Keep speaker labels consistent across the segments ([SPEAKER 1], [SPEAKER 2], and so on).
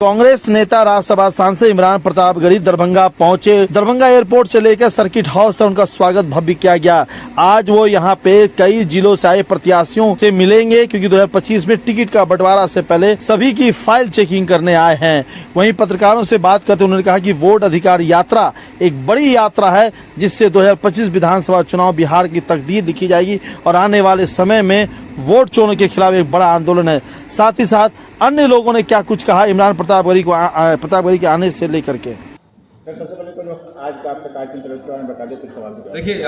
[SPEAKER 1] कांग्रेस नेता राज्यसभा सांसद इमरान प्रताप गरीब दरभंगा पहुंचे। दरभंगा एयरपोर्ट से लेकर सर्किट हाउस तक उनका स्वागत भव्य किया गया। आज वो यहां पे कई जिलों से आए प्रत्याशियों से मिलेंगे, क्योंकि 2025 में टिकट का बंटवारा से पहले सभी की फाइल चेकिंग करने आए हैं। वहीं पत्रकारों से बात करते उन्होंने कहा कि वोट अधिकार यात्रा एक बड़ी यात्रा है, जिससे 2025 विधानसभा चुनाव बिहार की तकदीर लिखी जाएगी और आने वाले समय में वोट चोरों के खिलाफ एक बड़ा आंदोलन है। साथ ही साथ अन्य लोगों ने क्या कुछ कहा इमरान प्रताप गरी के आने से लेकर के।
[SPEAKER 2] सबसे पहले तो आज का आपका कार्यक्रम बता दें, कुछ सवाल।
[SPEAKER 3] देखिए,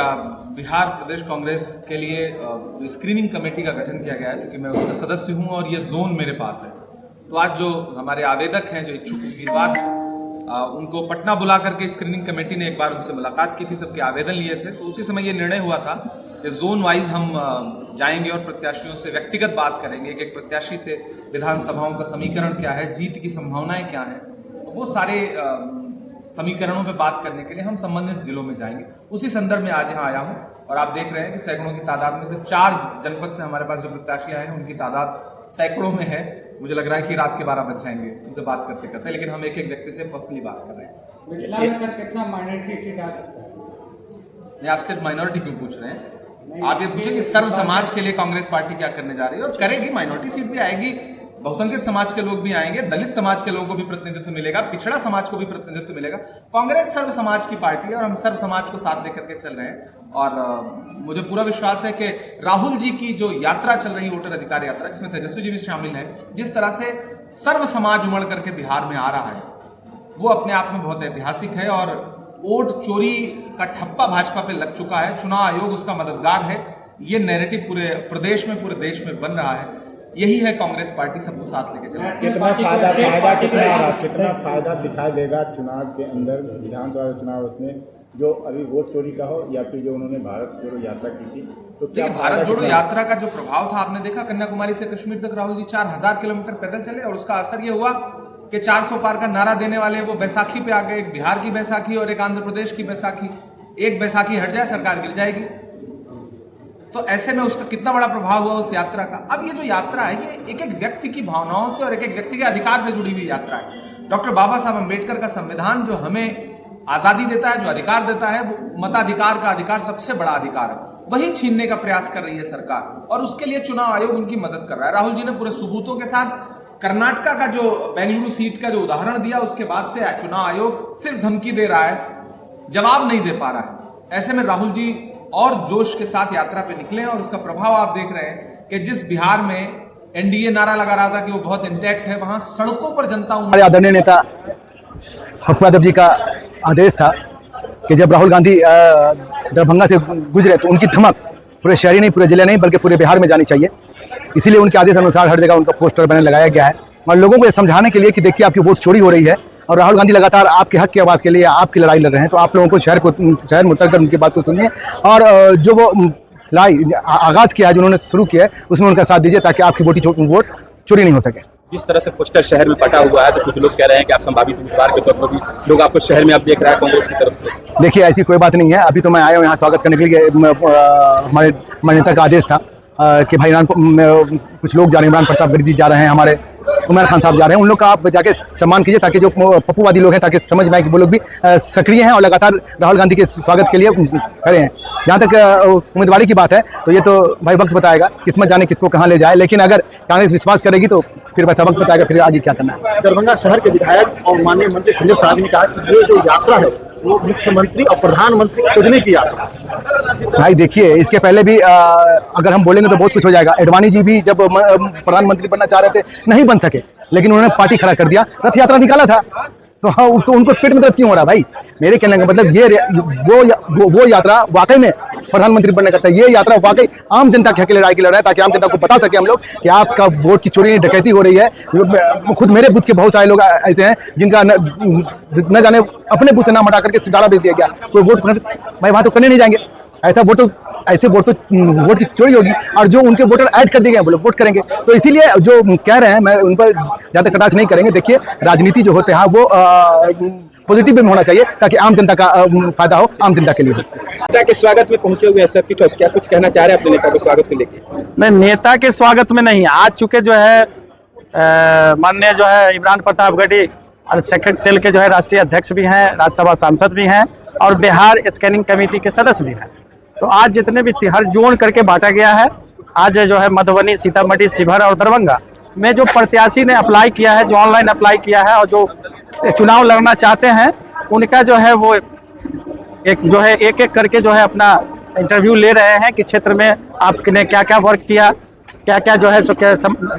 [SPEAKER 3] बिहार प्रदेश कांग्रेस के लिए स्क्रीनिंग कमेटी का गठन किया गया है, क्योंकि मैं उसका सदस्य हूं और ये जोन मेरे पास है। तो आज जो हमारे आवेदक हैं, जो इच्छुक उम्मीदवार हैं, उनको पटना बुला करके स्क्रीनिंग कमेटी ने एक बार उनसे मुलाकात की थी, सबके आवेदन लिए थे। तो उसी समय ये निर्णय हुआ था कि जोन वाइज हम जाएंगे और प्रत्याशियों से व्यक्तिगत बात करेंगे। एक प्रत्याशी से विधानसभाओं का समीकरण क्या है, जीत की संभावनाएं क्या है, वो सारे समीकरणों पे बात करने के लिए हम संबंधित जिलों में जाएंगे। उसी संदर्भ में आज यहाँ आया हूँ और आप देख रहे हैं कि सैकड़ों की तादाद में से 4 जनपद से हमारे पास जो प्रत्याशी आए हैं, उनकी तादाद सैकड़ों में है। मुझे लग रहा है कि रात के 12 बज जाएंगे उनसे बात करते करते, लेकिन हम एक एक व्यक्ति से पर्सनली बात कर रहे हैं।
[SPEAKER 4] मिथिला में सर कितना माइनॉरिटी सीट आ सकता है?
[SPEAKER 3] नहीं, आप सिर्फ माइनॉरिटी क्यों पूछ रहे हैं? आप ये पूछे कि सर्व समाज के लिए कांग्रेस पार्टी क्या करने जा रही है, और करेगी। माइनॉरिटी सीट भी आएगी, बहुसंख्यक समाज के लोग भी आएंगे, दलित समाज के लोगों को भी प्रतिनिधित्व मिलेगा, पिछड़ा समाज को भी प्रतिनिधित्व मिलेगा। कांग्रेस सर्व समाज की पार्टी है और हम सर्व समाज को साथ लेकर के चल रहे हैं। और मुझे पूरा विश्वास है कि राहुल जी की जो यात्रा चल रही है, वोटर अधिकार यात्रा, जिसमें तेजस्वी जी भी शामिल है, जिस तरह से सर्व समाज उमड़ करके बिहार में आ रहा है, वो अपने आप में बहुत ऐतिहासिक है। और वोट चोरी का ठप्पा भाजपा पे लग चुका है, चुनाव आयोग उसका मददगार है। ये नैरेटिव पूरे प्रदेश में, पूरे देश में बन रहा है। यही है कांग्रेस पार्टी, सबको साथ लेके चल रही है।
[SPEAKER 2] कितना फायदा दिखाई देगा चुनाव के अंदर, विधानसभा चुनाव में, जो अभी वोट चोरी का हो या फिर जो उन्होंने भारत जोड़ो यात्रा की थी? तो क्या
[SPEAKER 3] भारत जोड़ो यात्रा का जो प्रभाव था, आपने देखा कन्याकुमारी से कश्मीर तक राहुल जी 4000 किलोमीटर पैदल चले, और उसका असर ये हुआ कि 400 पार का नारा देने वाले वो बैसाखी पे आ गए। एक बिहार की बैसाखी और एक आंध्र प्रदेश की बैसाखी, एक बैसाखी हट जाए सरकार गिर जाएगी। तो ऐसे में उसका कितना बड़ा प्रभाव हुआ उस यात्रा का। अब ये जो यात्रा है, ये एक एक व्यक्ति की भावनाओं से और एक एक व्यक्ति के अधिकार से जुड़ी हुई यात्रा है। डॉक्टर बाबा साहब अम्बेडकर का संविधान जो हमें आजादी देता है, जो अधिकार देता है, वो मताधिकार का अधिकार सबसे बड़ा अधिकार है, वही छीनने का प्रयास कर रही है सरकार। और उसके लिए चुनाव आयोग उनकी मदद कर रहा है। राहुल जी ने पूरे सबूतों के साथ कर्नाटका का जो बेंगलुरु सीट का जो उदाहरण दिया, उसके बाद से चुनाव आयोग सिर्फ धमकी दे रहा है, जवाब नहीं दे पा रहा है। ऐसे में राहुल जी और जोश के साथ यात्रा पे निकले, और उसका प्रभाव आप देख रहे हैं कि जिस बिहार में एनडीए नारा लगा रहा था कि वो बहुत इंटैक्ट है, वहां सड़कों पर जनता।
[SPEAKER 5] हमारे आदरणीय नेता पप्पू यादव जी का आदेश था कि जब राहुल गांधी दरभंगा से गुजरे तो उनकी धमक पूरे शहरी नहीं, पूरे जिले नहीं, बल्कि पूरे बिहार में जानी चाहिए। इसीलिए उनके आदेश अनुसार हर जगह उनका पोस्टर बैनर लगाया गया है, और लोगों को ये समझाने के लिए कि देखिए आपकी वोट चोरी हो रही है और राहुल गांधी लगातार आपके हक की आवाज़ के लिए आपकी लड़ाई लड़ रहे हैं। तो आप लोगों को शहर में उतरकर उनकी बात को सुनिए, और जो वो लड़ाई आगाज़ किया है, जो उन्होंने शुरू किया है, उसमें उनका साथ दीजिए, ताकि आपकी वोट चोरी नहीं हो सके।
[SPEAKER 6] जिस तरह से पोस्टर शहर में पटा हुआ है, तो कुछ लोग कह रहे हैं कि आप संभावित उम्मीदवार के तौर पर भी लोग आपको शहर में अब देख रहा है कांग्रेस की तरफ से।
[SPEAKER 5] देखिए, ऐसी कोई बात नहीं है। अभी तो मैं आया हूँ यहाँ स्वागत करने के लिए। हमारे नेता का आदेश था कि भाई कुछ लोग जा रहे हैं, इमरान प्रताप गरी जी जा रहे हैं, हमारे उमर खान साहब जा रहे हैं, उन लोग का आप जाके सम्मान कीजिए, ताकि जो पप्पूवादी लोग हैं, ताकि समझ में आए कि वो लोग भी सक्रिय हैं और लगातार राहुल गांधी के स्वागत के लिए खड़े हैं। जहाँ तक उम्मीदवारी की बात है, तो ये तो भाई वक्त बताएगा, किस्मत जाने किसको कहाँ ले जाए। लेकिन अगर कांग्रेस विश्वास करेगी तो फिर वैसा वक्त बताएगा फिर आगे क्या करना है।
[SPEAKER 2] दरभंगा शहर के विधायक और माननीय मंत्री संजय साहब ने कहा कि ये जो यात्रा है वो मुख्यमंत्री और प्रधानमंत्री खोजने की यात्रा।
[SPEAKER 5] भाई देखिए, इसके पहले भी अगर हम बोलेंगे तो बहुत कुछ हो जाएगा। एडवाणी जी भी जब प्रधानमंत्री बनना चाह रहे थे, नहीं बन सके, लेकिन उन्होंने पार्टी खड़ा कर दिया, रथ यात्रा निकाला था। तो हाँ, तो उनको पेट में दर्द क्यों हो रहा है भाई? मेरे कहने का मतलब ये वो यात्रा वाकई में प्रधानमंत्री बनने का था। ये यात्रा वाकई आम जनता के हक की लड़ाई की लड़ रहा है, ताकि आम जनता को बता सके हम लोग कि आपका वोट की चोरी डकैती हो रही है। खुद मेरे बूथ के बहुत सारे लोग ऐसे हैं जिनका न जाने अपने बूथ से नाम हटा करके गाड़ा भेज दिया गया। कोई वोट भाई वहाँ तो करने नहीं जाएंगे। ऐसे वोट की चोरी होगी, और जो उनके वोटर ऐड कर दिए गए वो लोग वोट करेंगे। तो इसीलिए जो कह रहे हैं, मैं उन पर ज़्यादा कटाक्ष नहीं करेंगे। देखिए, राजनीति जो होते हैं वो पॉजिटिव में होना चाहिए, ताकि आम जनता का फायदा हो, आम जनता के लिए।
[SPEAKER 6] नेता के स्वागत में पहुंचे हुए सर्किट हाउस, क्या कुछ कहना चाह रहे हैं अपने नेता के स्वागत को लेकर?
[SPEAKER 7] मैं नेता के स्वागत में नहीं, आज चुके जो है माननीय जो है इमरान प्रतापगढ़ी और सेकंड सेल के जो है राष्ट्रीय अध्यक्ष भी हैं, राज्यसभा सांसद भी हैं और बिहार स्कैनिंग कमेटी के सदस्य भी हैं। तो आज जितने भी हर जोन करके बांटा गया है, आज जो है मधुबनी, सीतामढ़ी, शिवहर और दरभंगा में जो प्रत्याशी ने अप्लाई किया है, जो ऑनलाइन अप्लाई किया है और जो चुनाव लड़ना चाहते हैं, उनका जो है वो एक एक करके जो है अपना इंटरव्यू ले रहे हैं कि क्षेत्र में आपने क्या क्या वर्क किया, क्या क्या जो है सो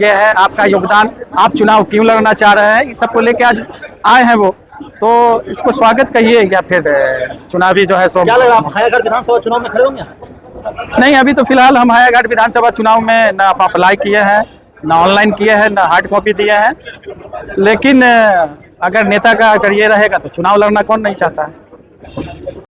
[SPEAKER 7] ये है आपका योगदान, आप चुनाव क्यों लड़ना चाह रहे हैं, इस सबको लेके आज आए हैं वो। तो इसको स्वागत कहिए या फिर चुनावी जो है सो
[SPEAKER 1] क्या लगा, आप हायाघाट विधानसभा चुनाव में खड़े होंगे?
[SPEAKER 7] नहीं, अभी तो फिलहाल हम हायाघाट विधानसभा चुनाव में ना अप्लाई किए हैं, ना ऑनलाइन किए हैं, ना हार्ड कॉपी दिए हैं। लेकिन अगर नेता का अगर ये रहेगा तो चुनाव लड़ना कौन नहीं चाहता है।